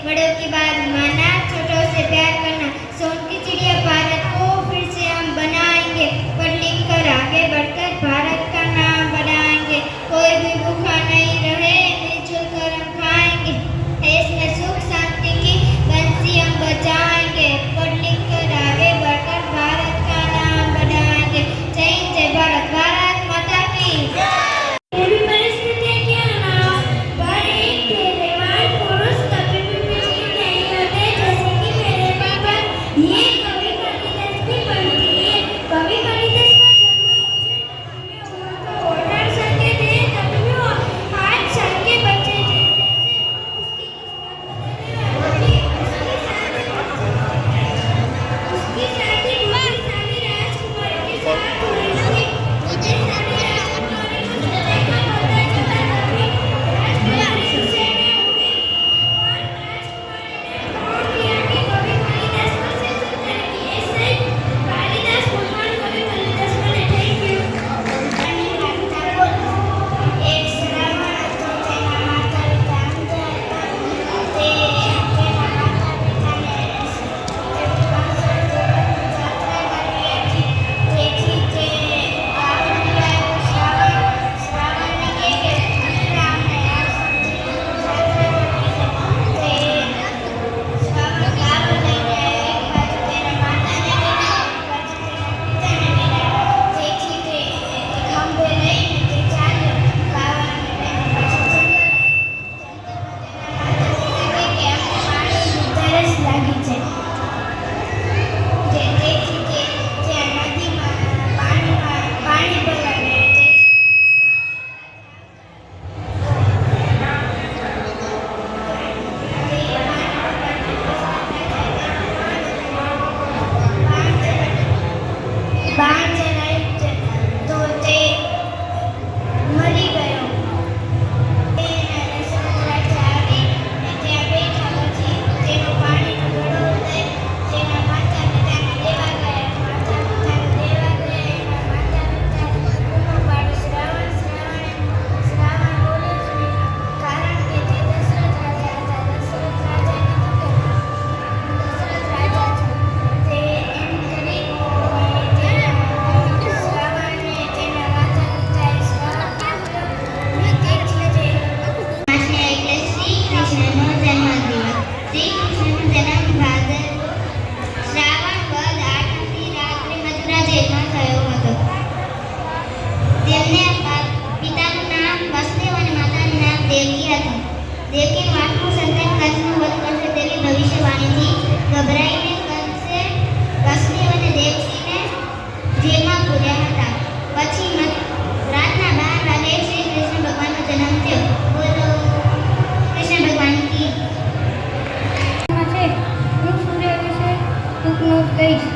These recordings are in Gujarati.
बड़ों की बात माना, छोटों से प्यार 8મું સંતાન કંસનો વધ કરશે તેવી ભવિષ્યવાણીથી ગભરાઈને કંસે વસુદેવ અને દેવકીને જેલમાં પૂર્યા હતા. પછી રાતના 12 વાગે શ્રી કૃષ્ણ ભગવાનનો જન્મ થયો. બોલો કૃષ્ણ ભગવાન કી. હું સૂર્ય વિશે ટૂંકમાં કહીશ.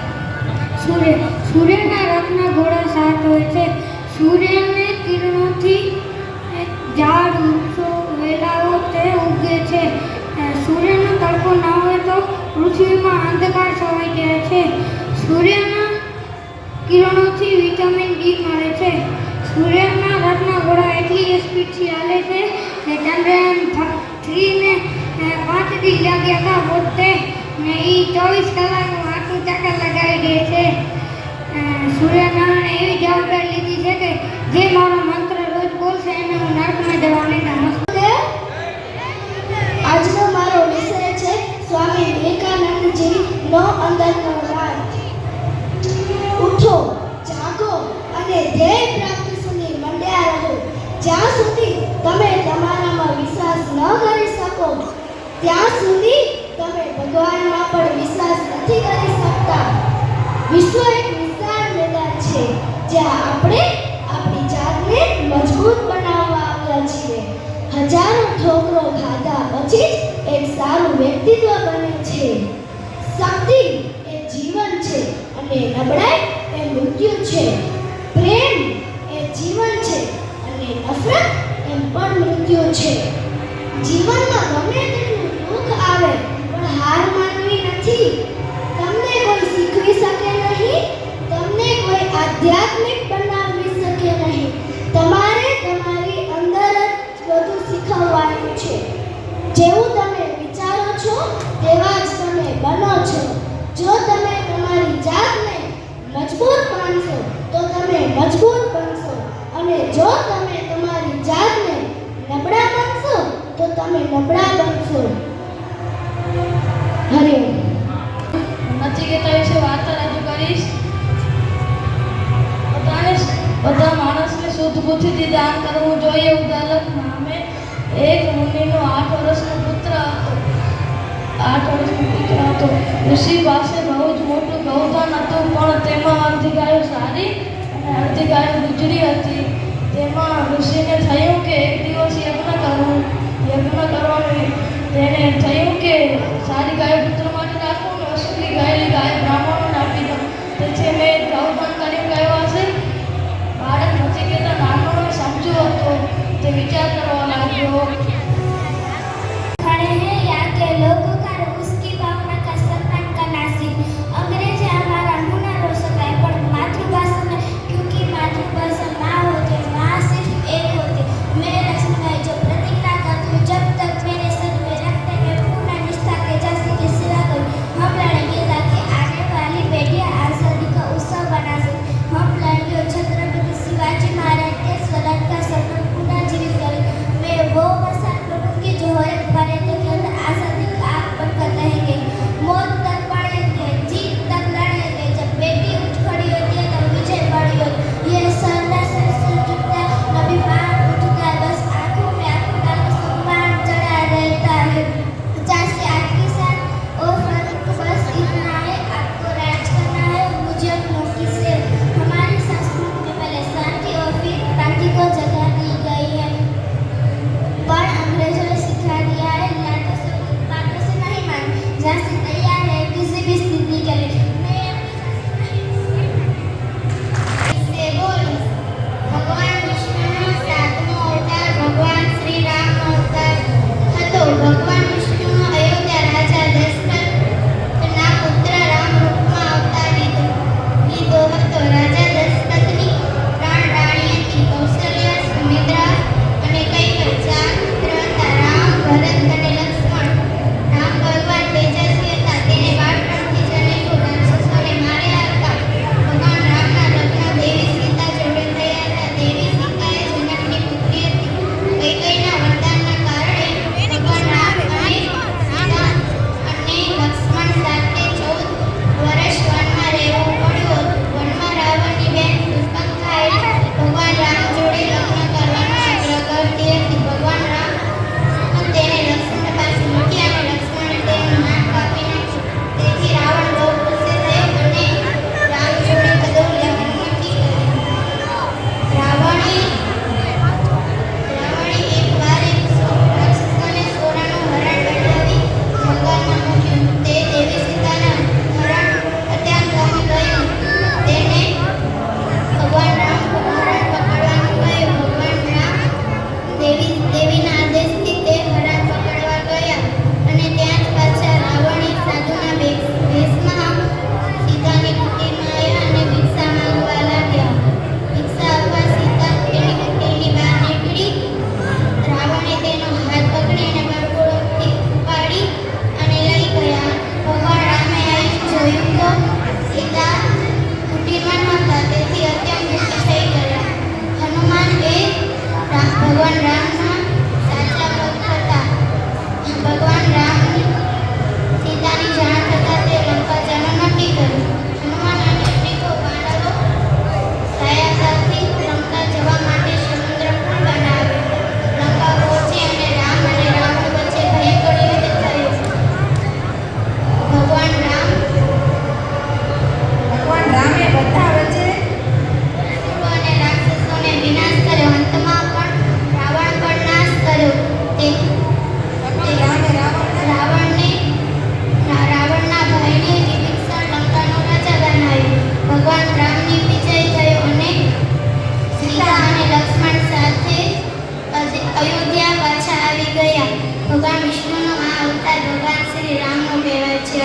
સૂર્યના રથના ઘોડા 7 હોય છે. સૂર્યને કિરણોથી ઝાડ વૃક્ષો વેલાઓ તે ઉગે છે. સૂર્યનો તડકો ના હોય તો પૃથ્વીમાં અંધકાર છવાઈ જાય છે. સૂર્યના કિરણોથી વિટામિન ડી મળે છે. સૂર્યના રથના ઘોડા એટલી સ્પીડથી હાલે છે કે ચંદ્રયાન 3 ને 5 દી લાગ્યા હતા પોતે ને એ 24 કલાકમાં આટલું ચક્કર લગાવી દે છે. સૂર્યનારાયણે એવી જવાબદારી લીધી છે કે જે મારો મંત્ર રોજ બોલશે એને હું નરકમાં જવાની નમસ્તે. આજનો મારો વિષય છે સ્વામી વિવેકાનંદજીનો અંદરનો રાજ. ઉઠો, જાગો અને ધ્યેય પ્રાપ્તિ સુધી મંડ્યા રહો. જ્યાં સુધી તમે તમારામાં વિશ્વાસ ન કરી શકો ત્યાં સુધી તમે ભગવાનમાં પણ વિશ્વાસ નથી કરી શકતા. વિશ્વ એક વિશાળ મેદાન છે જ્યાં આપણે આપણી જાતને મજબૂત બનાવવા આવ્યા છીએ. હજારો ઠોકરો ખાધા પછી જ એક સારું વ્યક્તિત્વ બને છે. શક્તિ એ જીવન છે અને નબળાઈ એ મૃત્યુ છે. પ્રેમ એ જીવન છે અને નફરત એમ પણ મૃત્યુ છે. જીવનમાં ગમે તેટલું દુઃખ આવે પણ હાર માનવી નથી. તમને કોઈ શીખવી શકે નહીં, તમને કોઈ આધ્યાત્મિક બનાવી શકે નહીં. તમારે તમારી અંદર જ બધું શીખવવાનું છે. જેવું તમે વિચારો છો તેવા જ તમે બનો છો. જો તમે તમારી જાતને મજબૂત માનશો તો તમે મજબૂત બનશો અને જો તમે તમારી જાતને નબળા માનશો તો તમે નબળા બનશો. હરિઓમ. નચિકેતા વિશે વાર્તા રજૂ કરીશ. બધા માણસને શુદ્ધ બુદ્ધિથી દાન કરવું જોઈએ. ઉદાહરણ નામે એક મુનિનો 8 વર્ષનો પુત્ર હતો. ઋષિ પાસે બહુ જ મોટું ગૌદાન હતું પણ તેમાં અડધી ગાયો સારી અને અડધી ગાયો ગુજરી હતી. તેમાં ઋષિને થયું કે એક દિવસ યજ્ઞ કરવાનું. તેને થયું કે સારી ગાયો પુત્ર માટે રાખું ને અસુરી ગાયેલી ગાય બ્રાહ્મણોને આપી દઉં. તેથી મેં ગૌદાન કરી ગયો હશે. બાળક નચિકેતા નાનો સમજુ હતો. તે વિચાર કરવા લાગ્યો. खड़े हैं यहाँ के लोगों का उसकी भावना का सम्मान करना सीख. अंग्रेजी हमारा हुनर हो सकता है पर मातृभाषा में क्योंकि मातृभाषा माँ होती है, माँ सिर्फ एक होती है. मैं रश्मि जो प्रतिज्ञा करती हूँ जब तक मेरे सर में रखते हैं पूर्ण निष्ठा के जैसे की सेवा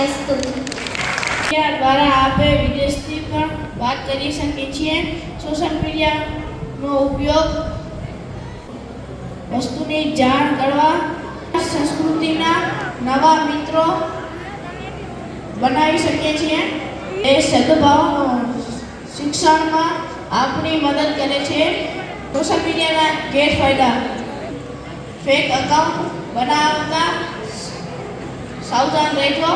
અસ્તુ. મીડિયા દ્વારા આપણે વિદેશથી પણ વાત કરી શકીએ છીએ. સોશિયલ મીડિયાનો ઉપયોગ વસ્તુની જાણ કરવા, સંસ્કૃતિના નવા મિત્રો બનાવી શકીએ છીએ. એ સદભાવનો શિક્ષણમાં આપણી મદદ કરે છે. સોશિયલ મીડિયાના ગેરફાયદા: ફેક અકાઉન્ટ બનાવતા સાવધાન રહેજો.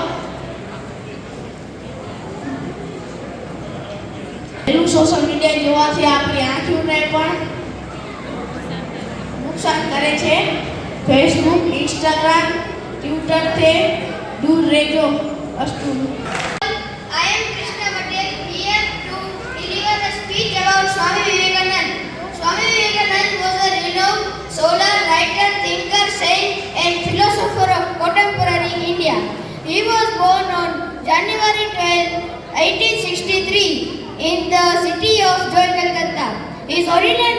સોશિયલ મીડિયા જોવાથી આપણી આંખોને પણ નુકસાન કરે છે. ફેસબુક, ઇન્સ્ટાગ્રામ, ટ્વિટરથી દૂર રહેજો. અસ્તુ. I am Krishna Patel here to deliver a speech about Swami Vivekanand. Swami Vivekanand was a renowned scholar, writer, thinker, saint and philosopher of contemporary India. He was born on January 12, 1863 in the city of Joy, Calcutta. His original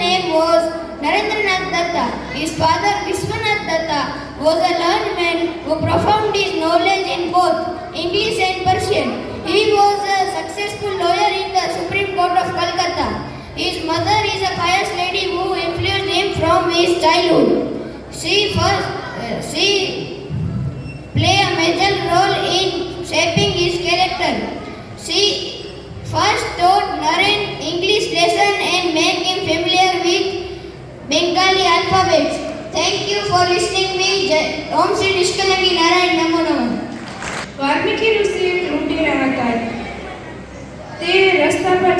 name was Narendranath Datta. His father, Vishwanath Datta, was a learned man who profounded his knowledge in both English and Persian. He was a successful lawyer in the Supreme Court of Calcutta. His mother is a pious lady who influenced him from his childhood. She played a major role in shaping his character. She first taught Naren English lesson and made him familiar with Bengali alphabets. Thank you for listening me. Om Sri Nishkalangi Narayan Namo Namah. Valmiki ઋષિ એક લૂંટીને હતા. તે રસ્તા પર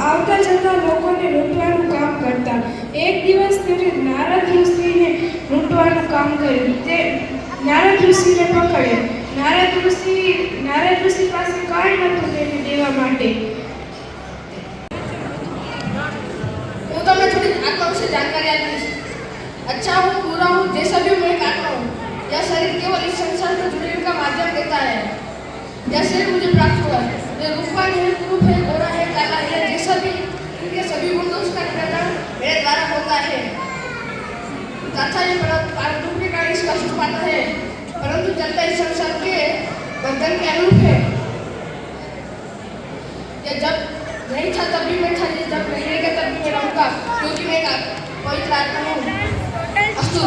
આવતા જતા લોકોને લૂંટવાનું કામ કરતા. એક દિવસ તેને નારદ ઋષિને લૂંટવાનું કામ કર્યું. તે નારદ ઋષિને પકડ્યા. નારદ ઋષિ પાસે કાંઈ નહોતું તેને દેવા માટે. હું તમને થોડી આત્મા વિશે जानकारी આપીશ. अच्छा हूँ, बुरा हूँ, जैसा भी मैं काटता हूँ. यह शरीर केवल इस संसार से जुड़ने का माध्यम देता है. यह शरीर मुझे प्राप्त हुआ है. यह रूपवान है, कुरूप है, गोरा है, काला है, जैसा भी इनके सभी गुण दोष का निकलना मेरे द्वारा होता है. अच्छा ये दुख के कारण इसका सुख पाता है, परंतु चलता इस संसार के बंधन के अनुरूप है. यह जब नहीं था तब भी मैं था, जब नहीं रहेगा तब भी मैं रहूँगा, क्योंकि मैं पवित्र आत्मा हूँ. अस्तु.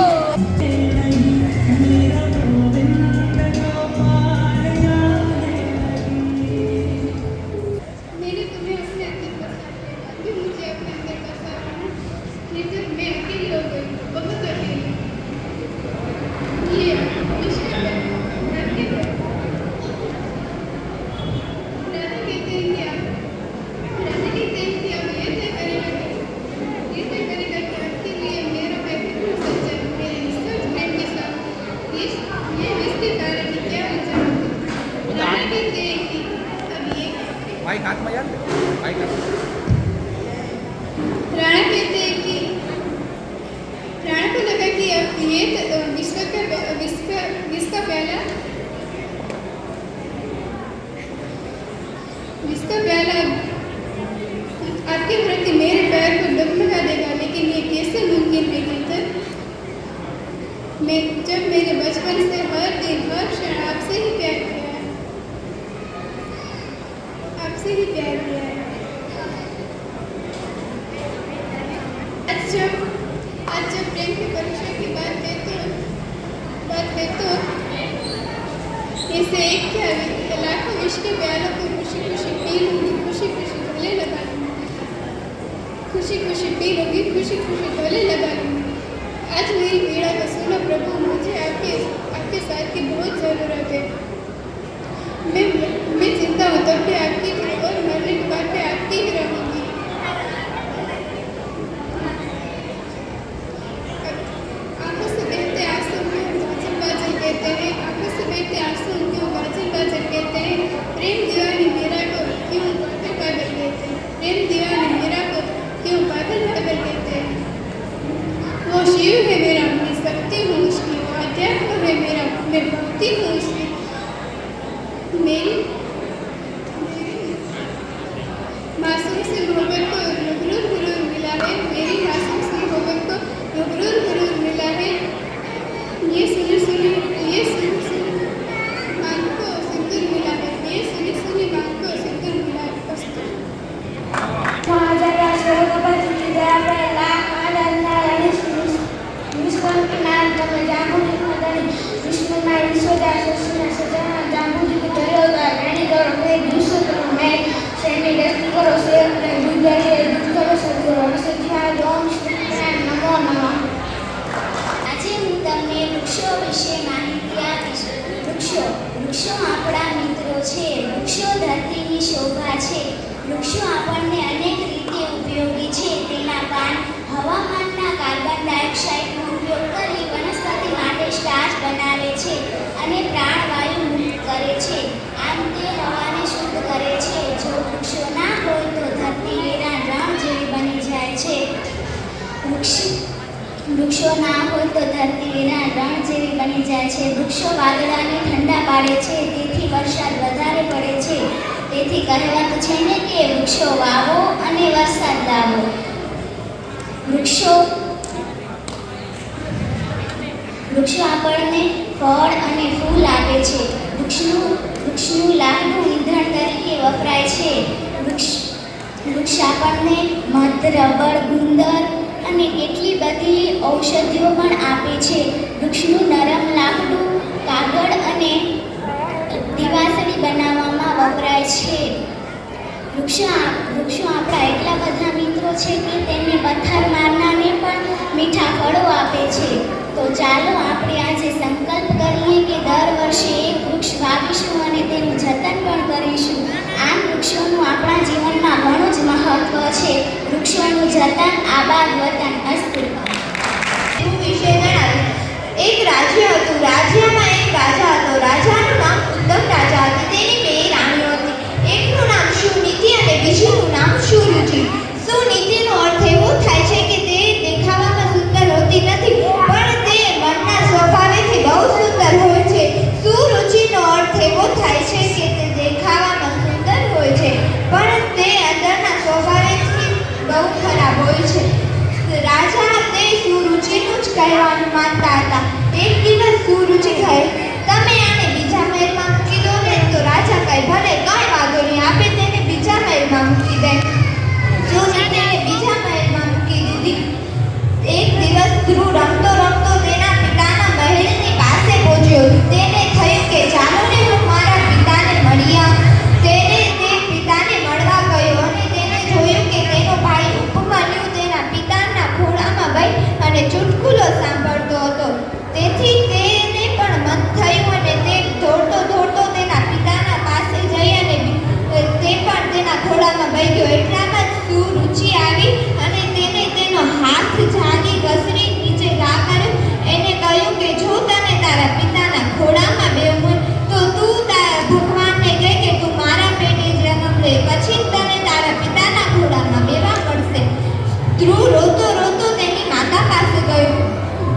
मैंने तुम्हें अपने अंदर बसा लिया, अभी मुझे अपने अंदर बसा रहा है. नहीं तो मैं अकेली हो गई, बहुत अकेली. ये मुश्किल है. राधा कहते हैं कि अब ये तय करेगा कि आपके लिए मेरा व्यक्तित्व सच्चा है. मेरे निष्ठुर प्रेम के साथ ये रिश्ते कारण क्या विचार होते. राधा कहते हैं कि अब ये माइक हाथ में यार, माइक हाथ में। राणा कहते हैं कि राणा को लगा कि अब ये विश्व का प्याला आपके प्रति मेरे पैर को डगमगा देगा, लेकिन ये कैसे मुमकिन है कि जब मेरे बचपन से हर दिन हर क्षण आपसे ही प्यार किया है, आपसे ही प्यार किया है. आज जब प्रेम की परीक्षा की बात है तो इसे एक क्या लाखों विश्व के प्यालों को खुशी खुशी पी लूँगी, खुशी खुशी गले लगा लूँगी, खुशी खुशी पी लूँगी, खुशी खुशी गले लगा लूँगी. आज मेरी पीड़ा को सुनो प्रभु, मुझे आपके साथ की बहुत ज़रूरत है. मैं चिंता हूँ तब भी आपकी थी और मरने के बाद भी आपकी ही रहूँगी. आंखों से बहते आंसू क्यों बाजल बाजल कहते हैं, आंखों से बहते आंसू क्यों बाजल बाजल कहते हैं. प्रेम दीवानी मेरा को क्यों पागल पागल कहते हैं, प्रेम दीवानी मेरा को क्यों पागल पागल कहते हैं. वो शिव है मेरा, मैं शक्ति हूँ. વૃક્ષો આપણા મિત્રો છે. વૃક્ષો ધરતીની શોભા છે. વૃક્ષો આપણને અનેક રીતે ઉપયોગી છે. તેના પાન હવામાનના કાર્બન ડાયોક્સાઇડનો ઉપયોગ કરી વનસ્પતિ માટે સ્ટાર્ચ બનાવે છે અને પ્રાણવાયુ મુક્ત કરે છે. આમ તે હવાને શુદ્ધ કરે છે. જો વૃક્ષો ના હોય તો ધરતી એના રણ જેવી બની જાય છે. વૃક્ષો ના હોય તો ધરતી એના રણ જેવી બની જાય છે. વૃક્ષો વાદળાને ઠંડા પાડે છે, તેથી વરસાદ વધારે પડે છે. તેથી કહેવત છે ને કે વૃક્ષો વાવો અને વરસાદ લાવો. વૃક્ષો આપણને ફળ અને ફૂલ આપે છે. વૃક્ષનું લાકડું ઈંધણ તરીકે વપરાય છે. વૃક્ષ આપણને મધ, રબર, ગુંદર અને કેટલી બધી ઔષધિઓ પણ આપે છે. વૃક્ષનું નરમ લાકડું કાગળ અને દિવાસળી બનાવવામાં વપરાય છે. વૃક્ષો આપણા એટલા બધા મિત્રો છે કે તેમને પથ્થર મારનારને પણ મીઠા ફળો આપે છે. તો ચાલો આપણે આજે સંકલ્પ કરીએ કે દર વર્ષે એક વૃક્ષ વાવીશું અને તેનું જતન પણ કરીશું. આમ વૃક્ષોનું આપણા જીવનમાં ઘણું જ મહત્વ છે. વૃક્ષોનું જતન આબાદ વતન અસ્તુ. વિશે જણાવ્યું. એક રાજ્ય હતું. રાજ્યમાં એક રાજા હતો. રાજાનું નામ ઉત્તમ રાજા હતું. તેની બે રાણીઓ હતી. એકનું નામ સુનીતિ અને બીજીનું નામ સુરુચિ. સુનીતિનો અર્થ એવો થાય છે કે તે દેખાવામાં સુંદર હોતી નથી, પણ તે મનના સ્વભાવેથી બહુ સુંદર હોય છે. સુરુચિનો અર્થ એવો થાય છે કે તે દેખાવામાં સુંદર હોય છે, પણ તે અંદરના સ્વભાવેથી બહુ ખરાબ હોય છે. રાજા તે સુરુચિનું જ કહેવાનું માનતા હતા. એક દિવસ સુરુચિ કહે, તમે આને બીજા મહેલમાં મૂકી દો ને. તો રાજા કહે, ભલે, કાંઈ વાંધો નહીં, આપે તેને બીજા મહેલમાં મૂકી દે. સુરુચિને બીજા મહેલમાં મૂકી દીધી. એક દિવસ ધ્રુવ રમતો રમતો તેના પિતાના મહેલની પાસે પહોંચ્યો. તેને થયું કે ચાલો ને હું મારા પિતાને મળી આવું. તેને તે પિતાને મળવા ગયો અને તેને જોયું કે તેનો ભાઈ ઉપમન્યુ તેના પિતાના ખોળામાં બેસી અને ચુટકુલો સાંભળતો હતો. તેથી તેને પણ મન થયું અને તે દોડતો તેના પિતાના પાસે જઈ અને તે પણ તેના ખોળામાં બેસી ગયો. એટલામાં જ સુરુચિ આવી અને તેને તેનો હાથ જાગી ઘસરી નીચે ઘા કર્યો. એને કહ્યું કે જો તને તારા પિતાના ખોળામાં બેસવું તો તું ભગવાનને કહે કે તું મારા પેટે જન્મ લે, પછી તને તારા પિતાના ખોળામાં બેસવા પડશે. ધ્રુવ રોતો રોતો તેની માતા પાસે ગયો.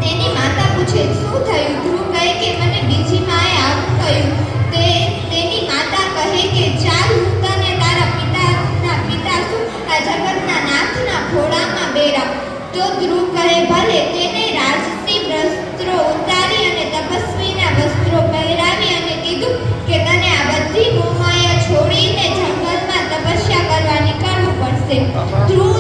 તેની માતા પૂછે, શું થયું? ધ્રુવ કહે કે મને બીજી માએ આવું કહ્યું. તેની માતા કહે કે ચાલ હું તને તારા પિતાના પિતા શું આ જગતના નાથના ખોળામાં બેરાવ. તો ધ્રુવ કહે ભલે. તેને રાજસી વસ્ત્રો ઉતારી અને તપસ્વીના વસ્ત્રો પહેરાવી અને કીધું કે તને આ બધી મોહમાયા છોડીને જંગલમાં તપસ્યા કરવા નીકળવું પડશે. ધ્રુવ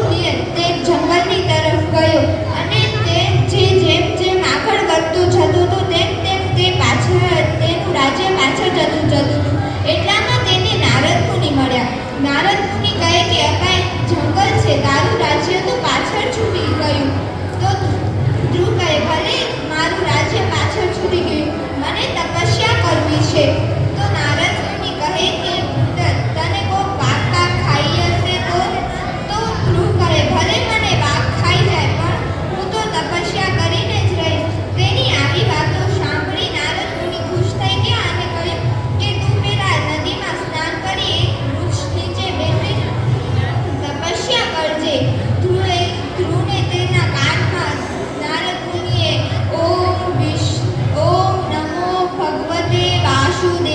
તે જંગલની તરફ ગયો અને તે જેમ જેમ આગળ વધતો જતો હતો તેમ તેમ તે પાછળ તેનું રાજ્ય પાછળ જતું હતું. એટલામાં તેને નારદ મુનિ મળ્યા. નારદ મુનિ કહે કે અકાય જંગલ છે, તારું રાજ્ય તો પાછળ છૂટી ગયું. તો ધ્રુવ કહે ભલે, મારું રાજ્ય પાછળ છૂટી ગયું, મને તપસ્યા કરવી છે. તો નારદ મુનિ કહે કે તને કોઈ વાઘ ખાઈ હશે તો ધ્રુવ કહે ભલે, મને વાઘ ખાઈ જાય, પણ હું તો તપસ્યા કરીને જ રહીશ. તેની આવી વાતો સાંભળી નારદ મુનિ ખુશ થઈ ગયા અને કહ્યું કે તું પેલા નદીમાં સ્નાન કરી એક વૃક્ષ નીચે બેસી તપસ્યા કરજે. ધ્રુવને તેના કાનમાં નારદ મુનિએ ઓમ નમો ભગવતે વાસુદેવાય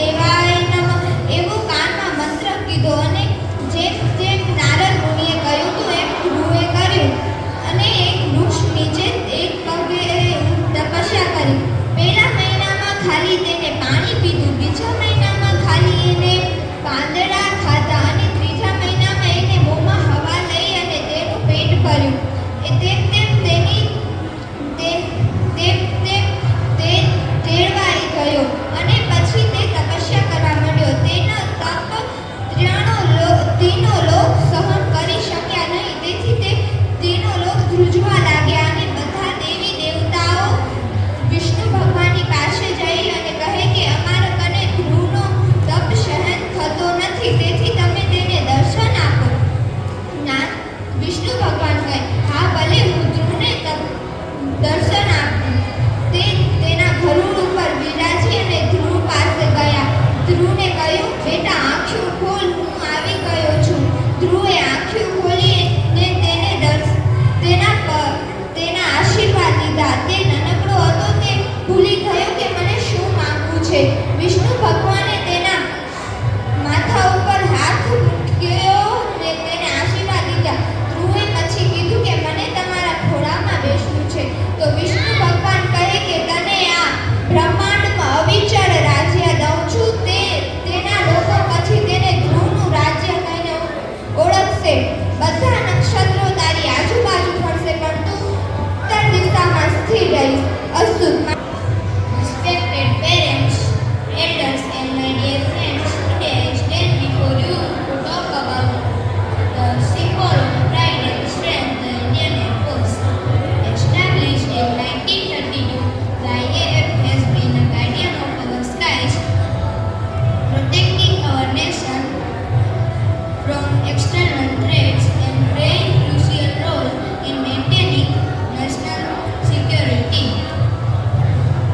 બ્રહ્માંડમાં અવિચળ રાજ્ય દઉં છું. તેના લોકો પછી તેને ધ્રુવનું રાજ્ય કહીને ઓળખશે. બધા નક્ષત્રો તારી આજુબાજુ ફરશે, પણ તું ઉત્તર દિશામાં સ્થિર રહીશ. અસ્તુ. Respected parents, elders and my dear friends, today I stand before you to talk about the symbol of pride and strength, the Indian Air Force. Established in 1932, the IAF has been a guardian of our skies, protecting our nation from external threats and playing a crucial role in maintaining national security.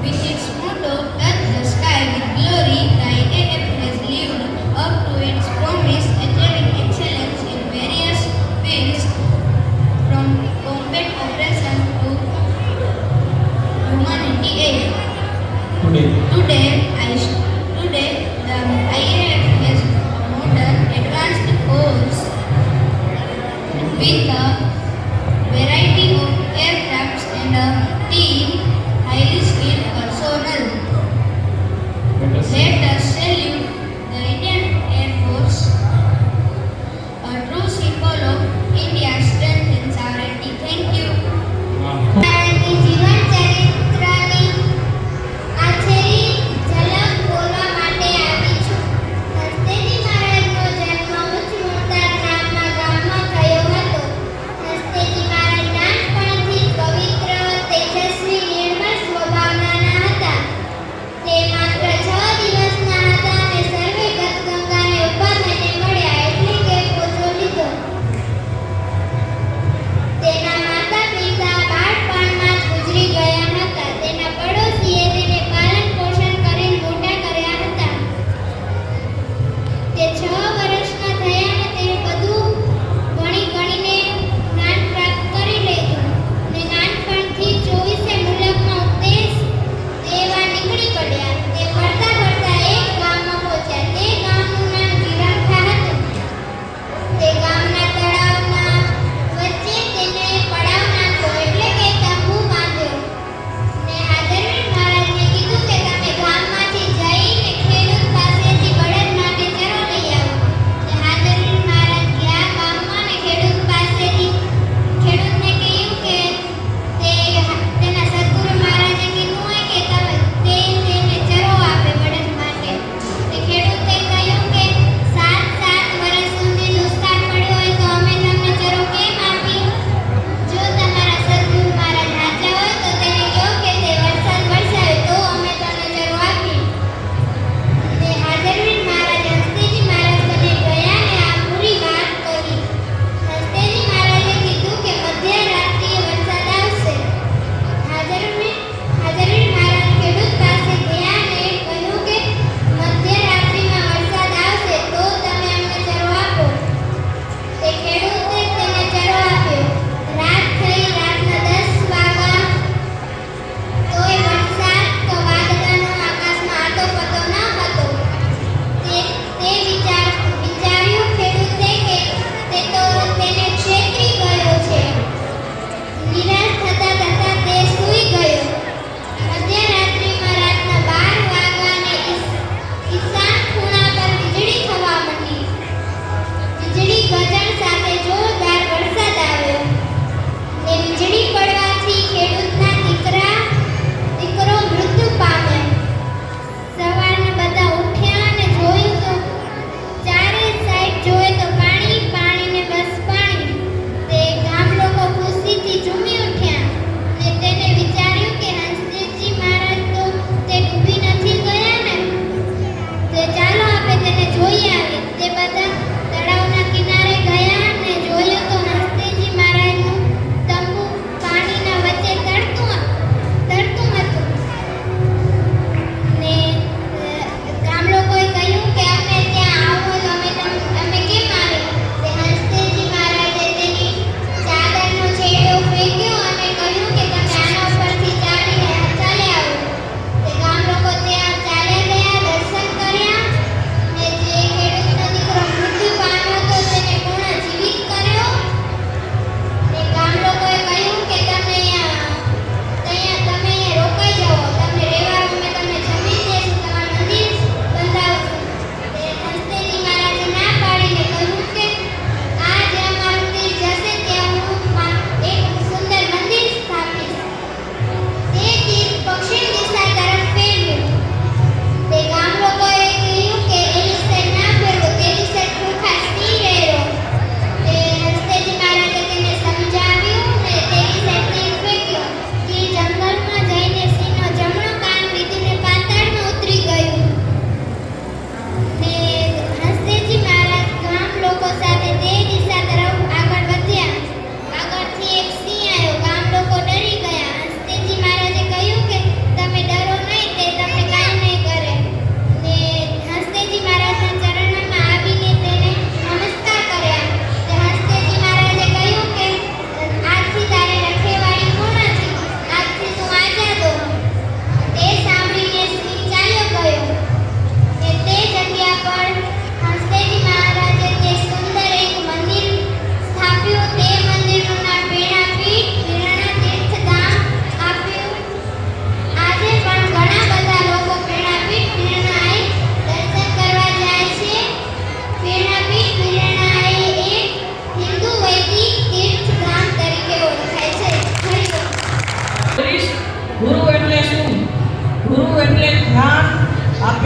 With its motto, "Touch the sky with glory," the IAF has lived up to its promise, achieving excellence in various fields, from combat operation to humanity aid. Today, the IAF has modern, advanced force with a variety of aircrafts and a team highly skilled personnel. Let us salute the Indian Air Force, a true symbol of India's strength and sovereignty. Thank you. ભારતની જીવન ચરિત્રની આછેરી ઝલક બોલવા માટે આવી છું. હસ્તેજી મહારાજનો જન્મ ઉચ્ચ મુક્તાર નામના ગામમાં થયો હતો.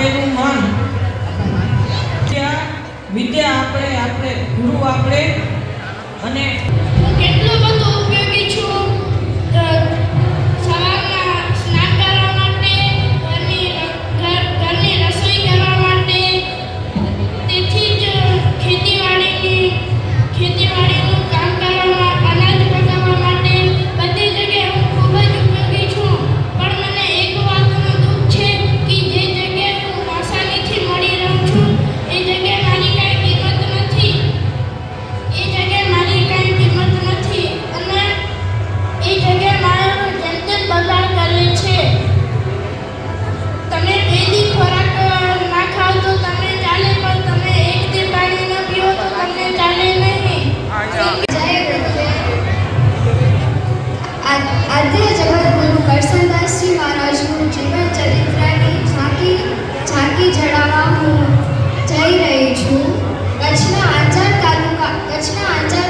આપેલું માન વિદ્યા આપણે ગુરુ આપણે અને હું કેટલો બધો ઉપયોગી છું. સવારના સ્નાન કરવા માટે, ઘરની રસોઈ કરવા માટે, તેથી જ ખેતીવાડીનું કામ કરવા, અનાજ પકાવવા માટે બધી જગ્યાએ હું ખૂબ જ ઉપયોગી છું. પણ મને એક વાતનું દુઃખ છે કે જે જગ્યાએ હું આસાનીથી મળી રહું છું એ જગ્યાએ મારી કાંઈ કિંમત નથી. અને એ જગ્યાએ મારો જેમ તેમ બગાડ કરે છે. તમે ડેલી ખોરાક ના ખાઓ તો તમને ચાલે, પણ તમે એક દી પાણી ન પીવો તો તમને ચાલે નહીં. આદ્ય જગતગુરુ કરસનદાસજી મહારાજનું જીવન ચરિત્રની ઝાંકી જણાવવા હું જઈ રહી છું. કચ્છના આંચાર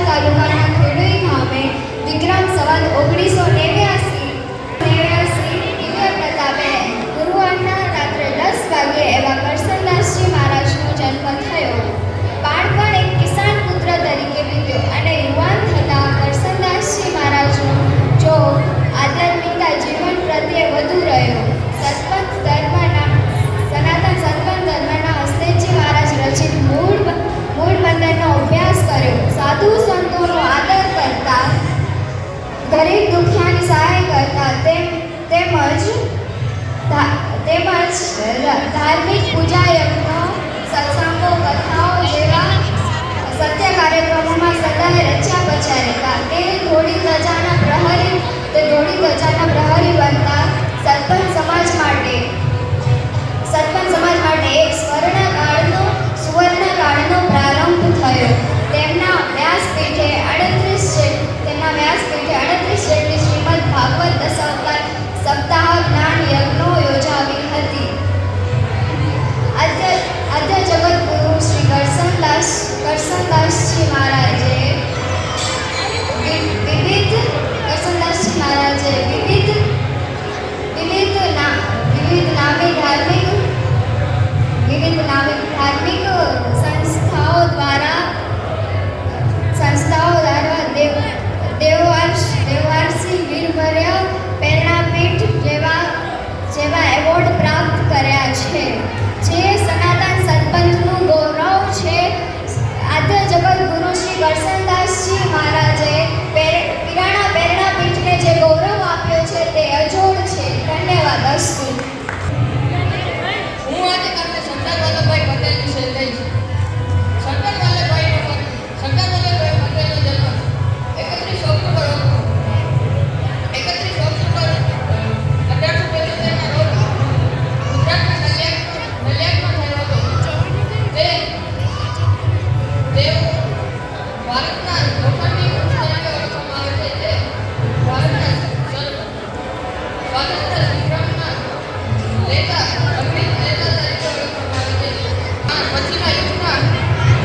તાલુકાના ખેડોઈ ગામે વિક્રમ સંવત 1989 દિવ્ય પ્રતાપે ગુરુવારના રાત્રે 10 વાગ્યે એવા કરસનદાસજી મહારાજનો જન્મ થયો. બાળપણ એક કિસાન પુત્ર તરીકે વીત્યો અને યુવાન થતા કરસનદાસજી મહારાજનો જો આધ્યાત્મિકતા જીવન પ્રત્યે વધુ રહ્યો. સનાતન સત્પંથ ધર્મના હસ્તેજી મહારાજ રચિત મૂળ બંધનનો અભ્યાસ કર્યો. સાધુ સંતોનો આદર કરતા, ગરીબ દુખિયાની સહાય કરતા, તેમજ ધાર્મિક પૂજા યજ્ઞો, સત્સંગો, કથાઓ જેવા સત્ય કાર્યક્રમોમાં સદાય રચ્યા પચ્યા રહેતા. તે ધોળી ધજાના પ્રહરી બનતા સત્પંથ સમાજ માટે એક સુવર્ણકાળનો પ્રારંભ થયો. તેમના વ્યાસપીઠે 38 જેટલી શ્રીમદ ભાગવત દશાવતાર સપ્તાહ જ્ઞાન યજ્ઞો યોજાવી હતી. આદ્ય જગતગુરુ શ્રી કરસનદાસજી મહારાજે વિવિધ નામી ધાર્મિક સંસ્થાઓ દ્વારા દેવવારસી વીરવર્ય પ્રેરણાપીઠ જેવા એવોર્ડ પ્રાપ્ત કર્યા છે, જે સનાતન સત્પંથનું ગૌરવ છે. આદ્ય જગતગુરુ શ્રી કરસનદાસજી મહારાજે પ્રેરણાપીઠને જે ગૌરવ આપ્યો છે તે અજોડ છે. ધન્યવાદ. અસ્તુ. હું આજે તમને સરદાર વલ્લભભાઈ પટેલ વિશે કહીશ. સરદાર વલ્લભભાઈ પટેલનો જન્મ 31 ઓક્ટોબર 1875 ના રોજ ગુજરાતના નલિયામાં થયો હતો. તે ભારતના લોખંડી પુરુષ તરીકે ઓળખવામાં આવે છે. તે ભારતના સ્વાતંત્ર્ય સંગ્રામના નેતા તરીકે ઓળખવામાં આવે છે. પછીના યુગના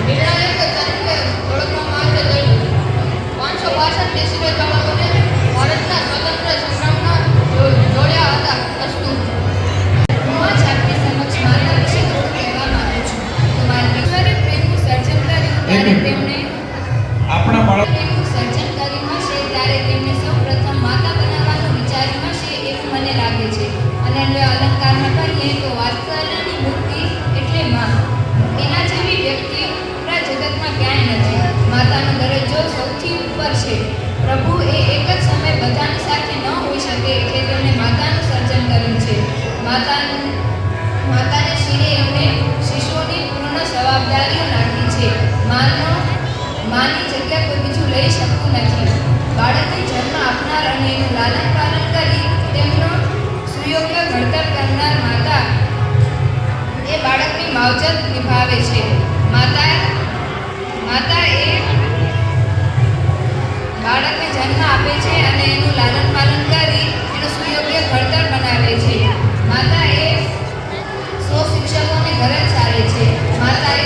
નિર્ણાયક તરીકે ઓળખવામાં આવે છે. 562 દેશીય જવાનોને ભારતના સ્વતંત્ર સંગ્રામમાં જોડ્યા હતા. અસ્તુ. હું આજ આપની સમક્ષ માતા વિશે થોડું કહેવા માંગુ છું. તો મારા ઈશ્વરે પ્રેમનું સર્જન કર્યું ત્યારે તેમણે પ્રેમનું સર્જન કર્યું હશે ત્યારે તેમણે સૌપ્રથમ માતા બનાવવાનું વિચાર્યું હશે એવું મને લાગે છે. અને અલંકારમાં કહીએ તો વાત્સલ્યની મૂર્તિ એટલે માં. એના જેવી વ્યક્તિ પૂરા જગતમાં ક્યાંય નથી. માતાનો દરજ્જો સૌથી ઉપર છે. પ્રભુ એ એક જ સમયે બધાની સાથે ન હોઈ શકે એટલે તેમણે માતાનું સર્જન કર્યું છે. માતાને શિરે એમણે શિશુઓની પૂર્ણ જવાબદારીઓ નાખી છે. માની જગ્યા કોઈ બીજું લઈ શકતું નથી. બાળકને જન્મ આપનાર અને એનું લાલન પાલન કરી તેમનો સુયોગ્ય ઘડતર કરનાર માતા એ બાળકની માવજત નિભાવે છે. માતા એ બાળકને જન્મ આપે છે અને એનું લાલન પાલન કરી એનું સુયોગ્ય ઘડતર બનાવે છે. માતા એ 100 શિક્ષકોને ઘરે ચાલે છે. માતા એ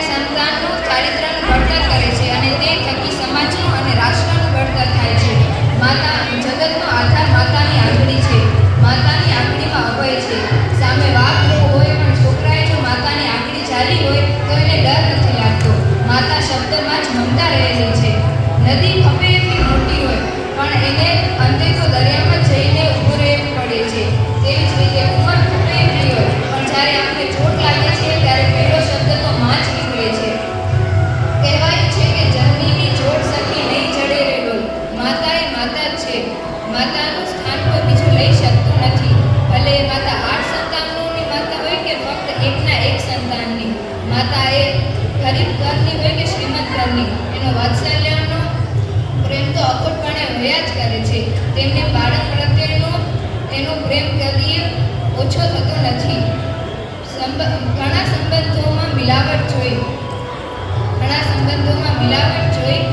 સંતાનનું ચારિત્રનું ઘડતર કરે છે અને તે થકી સમાજનું અને રાષ્ટ્રનું ઘડતર થાય છે. માતા જગતનો આધાર માતાની આંગળી છે. માતાનું સ્થાન કોઈ બીજું લઈ શકતું નથી. ભલે એ માતા 8 સંતાનોની માતા હોય કે ફક્ત એકના એક સંતાનની માતા, એ ગરીબ ઘરની હોય કે શ્રીમંત ઘરની, એનો વાત્સલ્યનો પ્રેમ તો અખૂટપણે વહ્યા જ કરે છે. તેમને બાળક પ્રત્યેનો એનો પ્રેમ કદી ઓછો થતો નથી. ઘણા સંબંધોમાં મિલાવટ જોઈ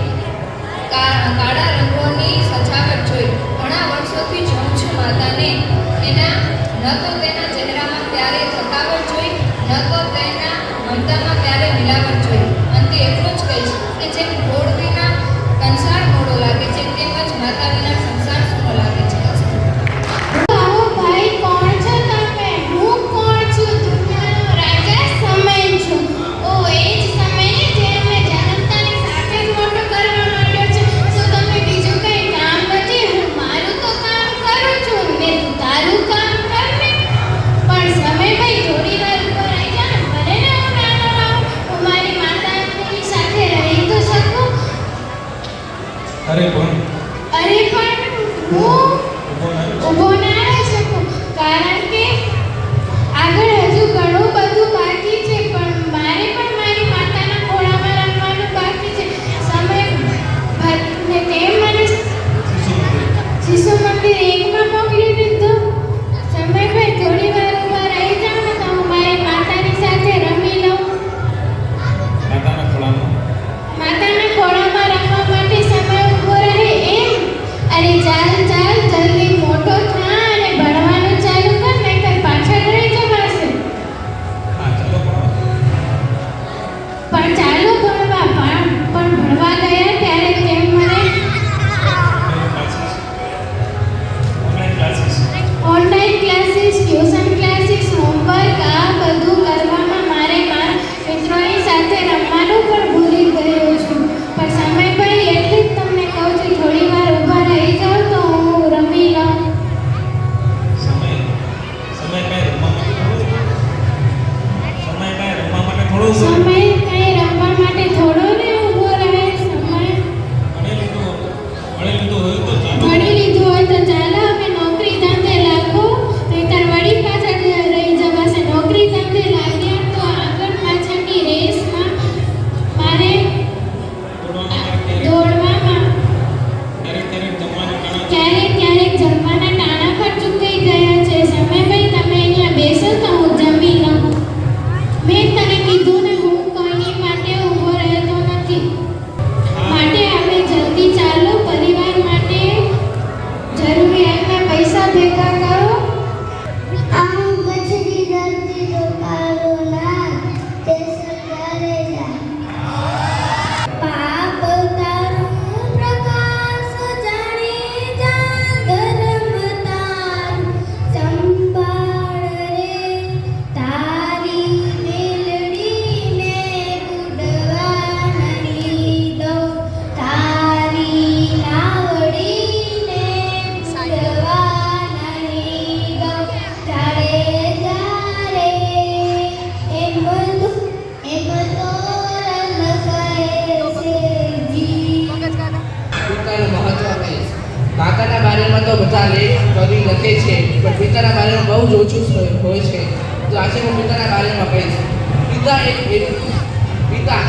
કાળા રંગોની સજાવટ જોઈ ઘણા વર્ષોથી જોઉં છું માતાને. એના ન તો તેના ચહેરામાં ક્યારે થકાવટ જોઈ, ન તો તેના મમતામાં ક્યારે મિલાવટ જોઈ. અંતે એટલું જ કહીશ કે જેમ ગોળ વિના કંસાર મોડો લાગે છે, તેમજ માતા વિના સંસાર સૂનો લાગે છે. આવો ભાઈ કોણ છો તમે? હું કોણ છું? દુનિયાનો રાજા સમય છું. ઓ એ જ સમયને જેમને જન્મતાની સાથે જ મોટો કરવા માંડ્યો છે. શું તમને બીજું કંઈ કામ નથી? હું મારું તો કામ કરું છું ને તું તારું કામ કર ને. પણ સમયભાઈ થોડી વાર ઉપર આવી જા ને. ભલે ને હું નાનો રહું, હું મારી માતાની સાથે રહી તો શકું. અરે પણ હું ઊભો ના રહી શકું, કારણ કે આગળ હજુ ઘણું બધું બાકી છે. પણ મારે પણ મારી માતાના ખોળામાં રમવાનું બાકી છે. સમય ને તેમ મને શિશુ મંદિર 1માં મોકલી દીધો. સમયભાઈ થોડી વાર ઊભા રહી જાઓ ને તો હું મારી માતાની સાથે રમી લઉં. માતાના ખોળામાં રમવા માટે સમય ઊભો રહે એમ? અરે ચાલ ચાલ, જલ્દી મોટો થા અને ભણવાનું ચાલુ કર, નહીંતર પાછળ રહી જવાશે. પણ ચાલો ભણવા. પણ ભણવા ગયા ત્યારે તેમ મને online classes, tuition classes, homework આ બધું કરવામાં મારે મારા મિત્રોની સાથે રમવાનું પણ ભૂલી ગયો છું. પણ સમયભાઈ એટલે જ તમને કહું છું, થોડી વાર ઊભા રહી જાઓ તો હું રમી લઉં. સમય કંઈ રમવા માટે થોડો ને ઊભો રહે. સમય ભણી લીધું હોય તો ચાલો હવે નોકરી ધંધે લાગો, નહીંતર વળી પાછળ રહી જવાશે. નોકરી ધંધે લાગ્યા તો આગળ પાછળની રેસમાં મારે દોડવામાં ક્યારેક જમવાના ટાણા પર ચૂકાઈ ગયા છે. સમયભાઈ તમે અહીંયા બેસો તો હું જમી લઉં. મેં તને કીધું ને હું કોઈની માટે ઊભો રહેતો નથી. માટે આપણે જલ્દી ચાલો, પરિવાર માટે જરૂરિયાતના પૈસા ભેગા કરો. આમ કચ્છની ધરતી નો કાળો લાલ તે સરદારે જા. પાપ તારું પ્રકાશ જાણી જા, ધર્મ તારું સંભાળ રે. તારી મેલડીને ઉડવા નહીં દઉં, તારી નાવડીને ઉડવા નહીં દઉં. તારે જારે એમ તો રન કહે છે જી. પિતાનું મહત્વ કહીશ. માતાના બારેમાં તો બધા લેખ કવિ લખે છે, પણ પિતાના બારેમાં બહુ જ ઓછું હોય છે. તો આજે હું પિતાના બારેમાં કહીશ. પિતા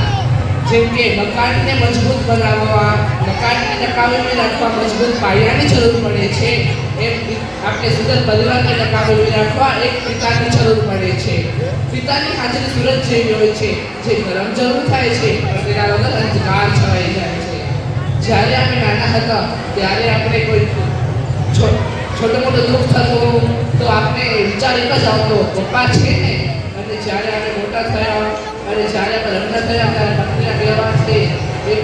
જેમ કે મકાનને મજબૂત બનાવવા, મકાનને ટકાવી રાખવા મજબૂત પાયાની જરૂર પડે છે, એમ આપણે સુંદર પરિવારને ટકાવી રાખવા એક પિતાની જરૂર પડે છે. પિતાની હાજરી સૂરજ જેવી હોય છે, જે ગરમ જરૂર થાય છે પણ તેના વગર અંધકાર છવાઈ જાય છે. જ્યારે આપણે નાના હતા ત્યારે આપણે કોઈ છોટો મોટો દુઃખ થતું તો આપણે વિચાર એક જ આવતો, પપ્પા છે ને. અને જ્યારે આપણે મોટા થયા અને જ્યારે આપણે લગ્ન થયા ત્યારે પત્નીના વ્યવહાર છે એક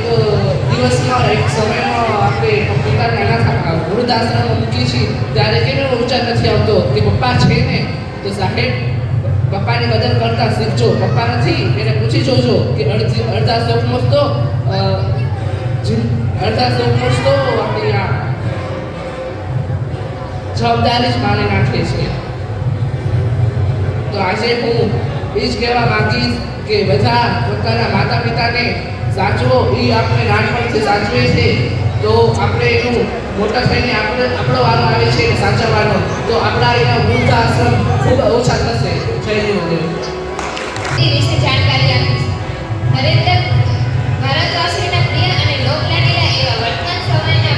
દિવસમાં એક સમયમાં આપણે પિતાને નાના વૃદ્ધાશ્રમમાં મૂકી છીએ ત્યારે કેનો વિચાર નથી આવતો કે પપ્પા છે ને. તો સાહેબ, પપ્પાની કદર કરતા શીખજો. પપ્પા નથી એને પૂછી જોજો કે અડધા શોખમાં તો આપણી આ જવાબદારી જ માની નાખે છે. તો આજે હું એ જ કહેવા માંગીશ કે બધા પોતાના માતા પિતાને સાચવો. એ આપણે નાનપણથી સાચવે છે તો આપણે એનું મોટા થઈને આપણો વારો આવે છે સાચવવાનો, તો આપણા અહીંયા વૃદ્ધાશ્રમ ખૂબ ઓછા થશે. જય ગુરુદેવ. વિશે જાણકારી આપીશ. ભારતવાસીઓના પ્રિય અને લોકલાડીલા એવા વર્તમાન સમયના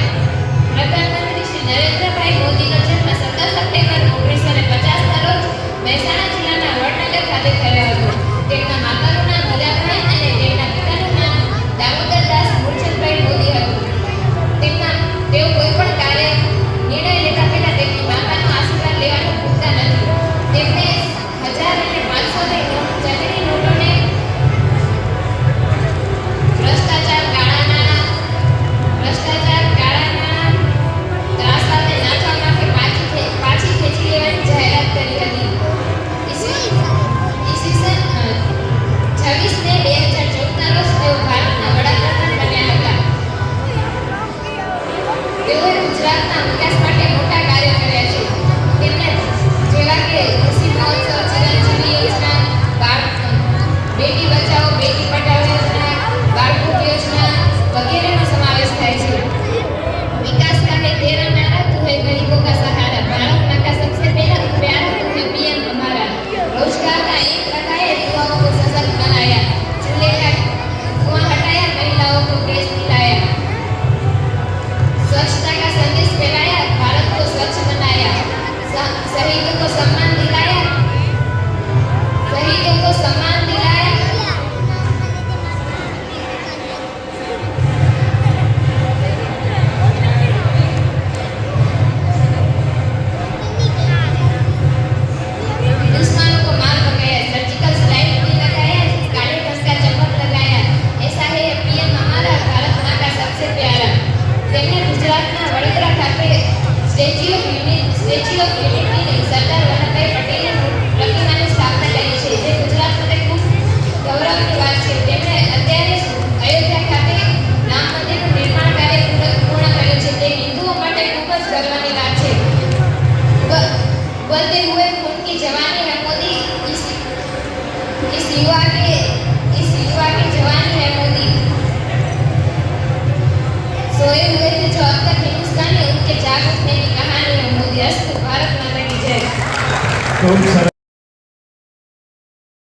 પ્રધાનમંત્રી શ્રી નરેન્દ્રભાઈ મોદીનો જન્મ 17 સપ્ટેમ્બર 1950ના રોજ મહેસાણા જિલ્લાના વડનગર ખાતે થયો હતો. તેમના માતાનું નામ હજાભાઈ અને તેમના પિતાનું નામ દામોદરદાસ મૂળચંદભાઈ મોદી હતું. તેઓ કોઈ પણ નિર્ણય લેતા પહેલા તેમની માતાનો આશીર્વાદ લેવાનું ભૂલતા નથી. તેમને 1000 અને 500 ની ચલણી નોટોને ભ્રષ્ટાચાર, કાળા નાણાં ત્રાસ સાથે નાથવા માટે પાછી ખેંચી લેવાની જાહેરાત કરી હતી. ઈસવીસન 26 મે 2014ના રોજ તેઓ ભારતના વડાપ્રધાન બન્યા હતા. તેઓએ ગુજરાતના વિકાસ માટે મોટા કાર્યો કર્યા છે. તેમને જેવા કે કૃષિ મહોત્સવ, ચિરંજીવી યોજના, બેટી બચાવો બેટી પઢાઓ યોજના, બાળકુટ યોજના વગેરેનો સમાવેશ થાય છે. विकास का है तेरा नारा, तू है गरीबों का सहारा, भारत माँ का सबसे पहला प्यार, तू है पीएम हमारा. रोजगार का एक लगाया, युवाओं को सशक्त बनाया, चूल्हे का धुआं हटाया, महिलाओं को गैस दिलाया, स्वच्छता का संदेश फैलाया, भारत को स्वच्छ बनाया, शहीदों को सम्मान दिलाया, दुश्मनों को मार भगाया, सर्जिकल स्ट्राइक भी लगाया, काले रंग का चमक लगाया. ऐसा है पीएम हमारा, भारत माँ का सबसे प्यारा. તેમણે ગુજરાતના વડોદરા ખાતે સ્ટેચ્યુ ઓફ યુનિટીની સરદાર વલ્લભભાઈ પટેલની પ્રતિમાની સ્થાપના કરી છે, જે ગુજરાત માટે ખૂબ ગૌરવની વાત છે. તેમણે અત્યારે અયોધ્યા ખાતે રામ મંદિરનું નિર્માણ કાર્ય પૂર્ણ કર્યું છે, તે હિન્દુઓ માટે ખૂબ જ ગર્વની વાત છે. उबलते हुए खून की जवानी है मोदी, इस युवा की जवानी है मोदी. सोए हुए थे जो अब तक हिंदुस्तानी, उनके जाग उठने की कहानी है मोदी. अस्तु. भारत माता की जय. ખૂબ સરસ.